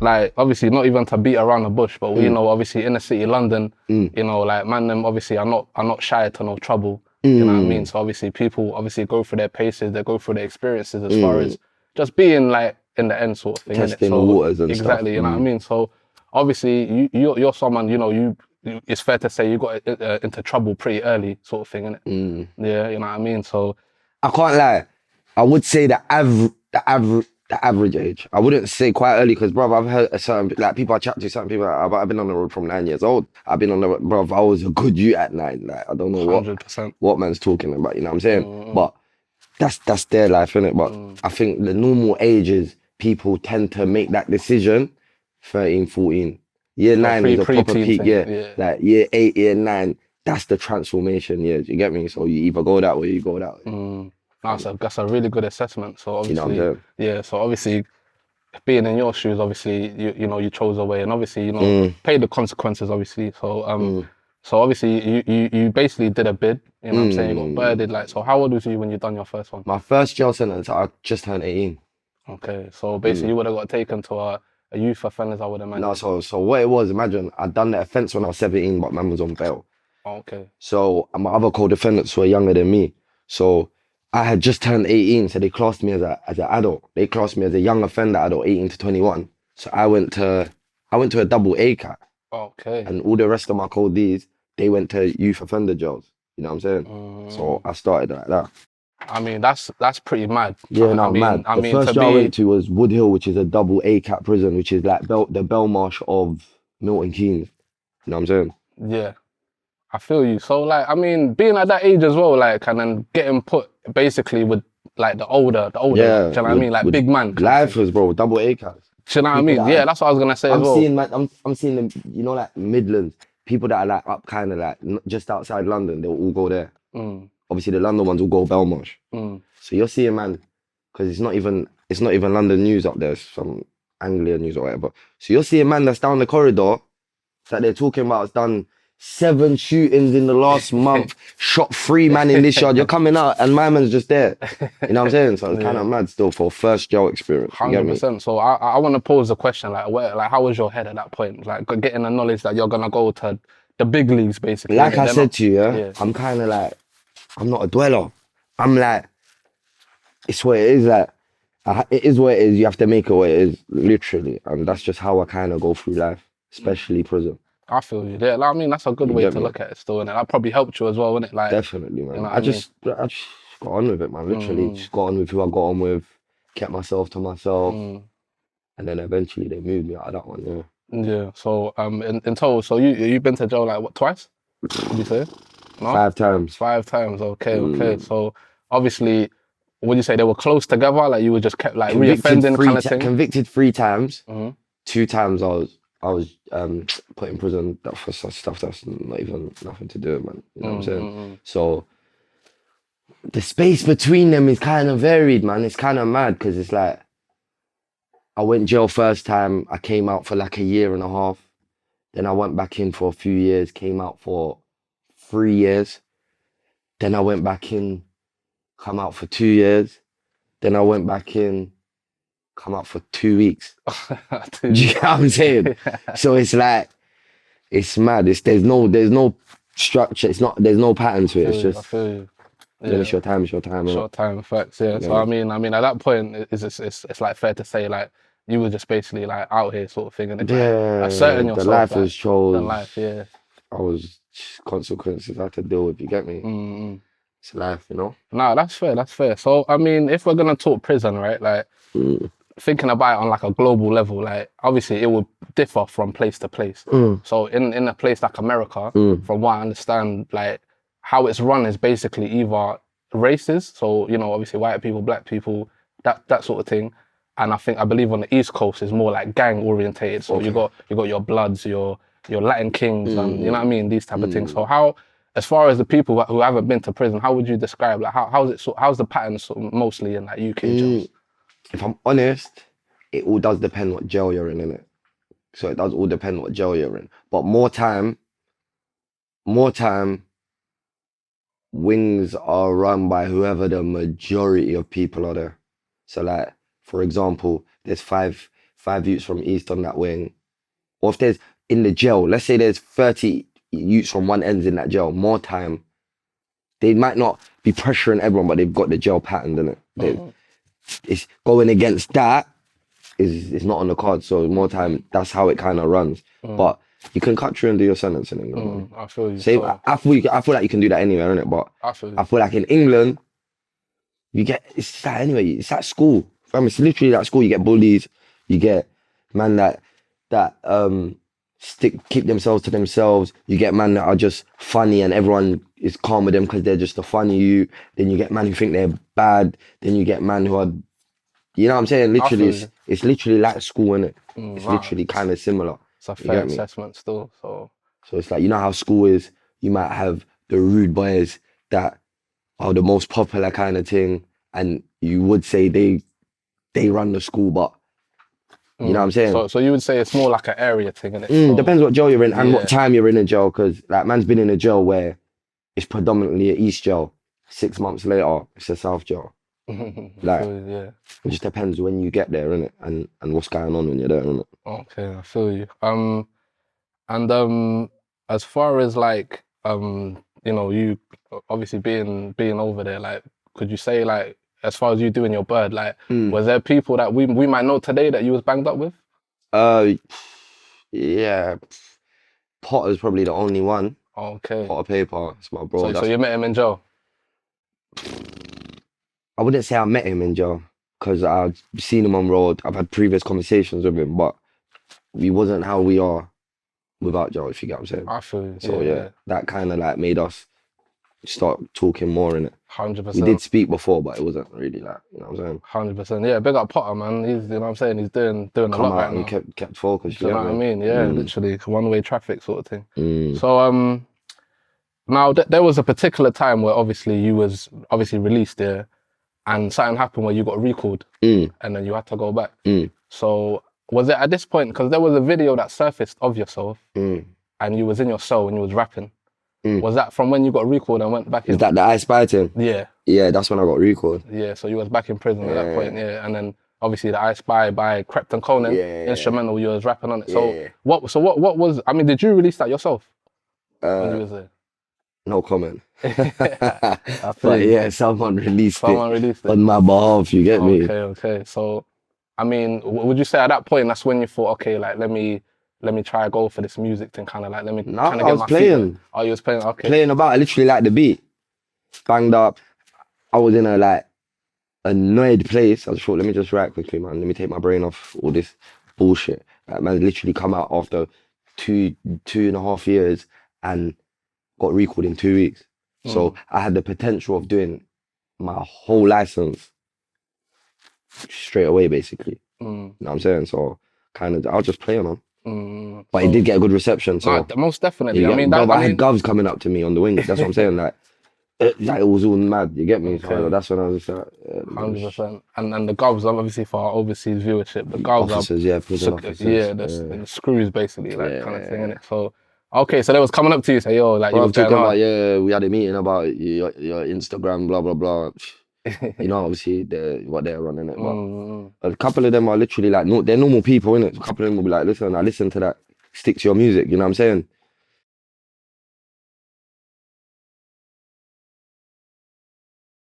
like obviously not even to beat around the bush, but we know obviously inner city London, you know, like man them obviously are not shy to no trouble. You know what I mean? So obviously people obviously go through their paces, they go through their experiences as far as just being like in the end sort of thing. Testing innit? the So waters and exactly, stuff. you know what I mean? So obviously you're someone, you know, it's fair to say you got into trouble pretty early sort of thing, innit? Yeah, you know what I mean? So I can't lie. I would say the average age. I wouldn't say quite early because, bruv, I've heard a certain, like, people I chat to, certain people, I've been on the road from 9 years old. I've been on the road, bruv, I was a good youth at 9. Like, I don't know 100%. what man's talking about, you know what I'm saying? But that's their life, innit? But I think the normal age is people tend to make that decision 13, 14. Year 9 is a proper peak, yeah. Like, year 8, year 9, that's the transformation years, you get me? So you either go that way or you go that way. That's a really good assessment. So You know what I'm obviously, saying? yeah. So obviously, being in your shoes, obviously, you know, you chose a way, and obviously, you know, paid the consequences, obviously. So so obviously, you basically did a bid. You know what I'm saying? You got birded. Like, so how old was you when you done your first one? My first jail sentence, I just turned 18. Okay, so basically, you would have got taken to a youth offenders, I would imagine. No, so what it was, imagine, I'd done the offence when I was 17, but man was on bail. Okay. So my other co-defendants were younger than me. So I had just turned 18, so they classed me as an adult. They classed me as a young offender adult, 18 to 21. So I went to a double A cat. Okay. And all the rest of my code Ds, they went to youth offender jails. You know what I'm saying? So I started like that. I mean, that's pretty mad. Yeah, no, mad. The first jail I went to was Wood Hill, which is a double A cat prison, which is like the Belmarsh of Milton Keynes. You know what I'm saying? Yeah. I feel you. So like, I mean, being at that age as well, like, and then getting put basically with like the older, Yeah, do you know what I mean? Like big man. Lifers, bro, double A cats. Do you know what I mean? Yeah, that's what I was gonna say as well. I'm seeing them, you know, like Midlands, people that are like up kind of like just outside London, they'll all go there. Obviously the London ones will go Belmarsh. So you're seeing, man, because it's not even London news up there, it's some Anglia news or whatever. So you're seeing, man, that's down the corridor that they're talking about has done 7 shootings in the last month, shot 3 man in this yard. You're coming out and my man's just there. You know what I'm saying? So it's kind of mad still for first jail experience. 100%. So I want to pose the question, like, how was your head at that point? Like getting the knowledge that you're gonna go to the big leagues, basically. Like I said to you, I'm kind of like, I'm not a dweller. I'm like, it's what it is. Like, it is what it is. You have to make it what it is, literally. And that's just how I kind of go through life, especially prison. I feel you. Yeah, like, I mean, that's a good way to look at it still, and that probably helped you as well, innit? Like, definitely, man. You know I just got on with it, man. Literally, just got on with who I got on with, kept myself to myself, and then eventually they moved me out of that one. Yeah. Yeah. So in total, so you've been to jail like what, twice? Would you say? No? 5 times. 5 times. Okay. So obviously, would you say they were close together? Like you were just kept like reoffending kind of thing? Convicted 3 times. 2 times I was put in prison for stuff that's not even nothing to do, man. You know what I'm saying? So the space between them is kind of varied, man. It's kind of mad because it's like I went jail first time. I came out for like a year and a half. Then I went back in for a few years. Came out for 3 years. Then I went back in. Come out for 2 years. Then I went back in. Come out for 2 weeks. Do you know what I'm saying? So it's like, it's mad. There's no structure. There's no pattern to it. It's just, I feel you. When it's your time, it's your time. Short time, facts, yeah. So I mean, at that point, it's like fair to say, like, you were just basically like out here sort of thing, and asserting yourself. The life was chose. The life, yeah. I was consequences I had to deal with. You get me? It's life, you know. No, that's fair. So I mean, if we're gonna talk prison, right? Like, thinking about it on like a global level, like obviously it would differ from place to place. So in a place like America, from what I understand, like how it's run is basically either races, so you know, obviously white people, black people, that sort of thing. And I believe on the East Coast is more like gang orientated. So you got your Bloods, your Latin Kings, and you know what I mean, these type of things. So how, as far as the people who haven't been to prison, how would you describe like how's the pattern sort of mostly in like UK jails? If I'm honest, it all does depend what jail you're in, innit? So it does all depend what jail you're in. But more time, wings are run by whoever the majority of people are there. So like, for example, there's five 5 youths from East on that wing, or if there's in the jail, let's say there's 30 youths from one end in that jail, more time, they might not be pressuring everyone, but they've got the jail pattern, in it. It's going against that is not on the card, so more time, that's how it kind of runs. But you can cut through and do your sentence in England. I feel you. Same, I feel like you can do that anywhere, innit? But I feel like in England, it's that anyway. It's at school. Fam, it's literally at school. You get bullies. You get man that keep themselves to themselves. You get man that are just funny and everyone is calm with them because they're just a funny you. Then you get man who think they're bad. Then you get man who are, you know what I'm saying? Literally, it's literally like school, innit? It's literally kind of similar. It's a fair assessment still. So it's like, you know how school is? You might have the rude boys that are the most popular kind of thing, and you would say they run the school, but you know what I'm saying? So you would say it's more like an area thing, innit? Depends what jail you're in and what time you're in a jail, because like man's been in a jail where it's predominantly an East jail. 6 months later, it's a South jail. Like, it just depends when you get there, innit? And what's going on when you're there, innit? Okay, I feel you. As far as like, you know, you obviously being over there, like, could you say like, as far as you doing your bird, like, was there people that we might know today that you was banged up with? Yeah, Potter's probably the only one. Okay. Potter Payper, it's my bro. So you met him in jail? I wouldn't say I met him in jail, because I've seen him on road. I've had previous conversations with him, but we wasn't how we are without jail, if you get what I'm saying. I feel you. So yeah, that kind of like made us start talking more, innit? 100%. We did speak before, but it wasn't really like, you know what I'm saying? 100%. Yeah, big up Potter, man. He's, you know what I'm saying, he's doing a lot right now. Kept focused. Do you know what I mean? Yeah, literally one-way traffic sort of thing. So now there was a particular time where obviously you was released there, and something happened where you got recalled, and then you had to go back. So was it at this point, because there was a video that surfaced of yourself, and you was in your cell and you was rapping. Was that from when you got recalled and went back in? Is that the I Spy thing? Yeah. Yeah, that's when I got recalled. Yeah, so you was back in prison at that point, and then obviously the I Spy by Krept Konan, instrumental, you was rapping on it. So what was, I mean, did you release that yourself when you was there? No comment. But yeah, someone released it on my behalf, you get me? Okay. So, I mean, would you say at that point, that's when you thought, okay, like, let me try go for this music thing, kind of like, let me kind of get my playing. feet. Oh, you was playing, okay. Playing about, I literally liked the beat. Banged up. I was in a like annoyed place. I just thought, let me just write quickly, man. Let me take my brain off all this bullshit. Like, man, literally come out after two and a half years and got recalled in 2 weeks. So I had the potential of doing my whole license straight away, basically. You know what I'm saying? So kind of, I'll just play on them. But it did get a good reception. So most definitely. I mean, I had govs coming up to me on the wings. That's what I'm saying. Like it was all mad. You get me? Okay. So that's when I was like, 100%. And the govs, obviously for our overseas viewership, the govs officers, prison officers. Yeah, the screws basically, like kind of thing, innit? So okay, so they was coming up to you, say, yo, like, you was going about, we had a meeting about your Instagram, blah blah blah. You know, obviously what they're running it, but a couple of them are literally like, they're normal people, innit? A couple of them will be like, listen, I listen to that, stick to your music, you know what I'm saying?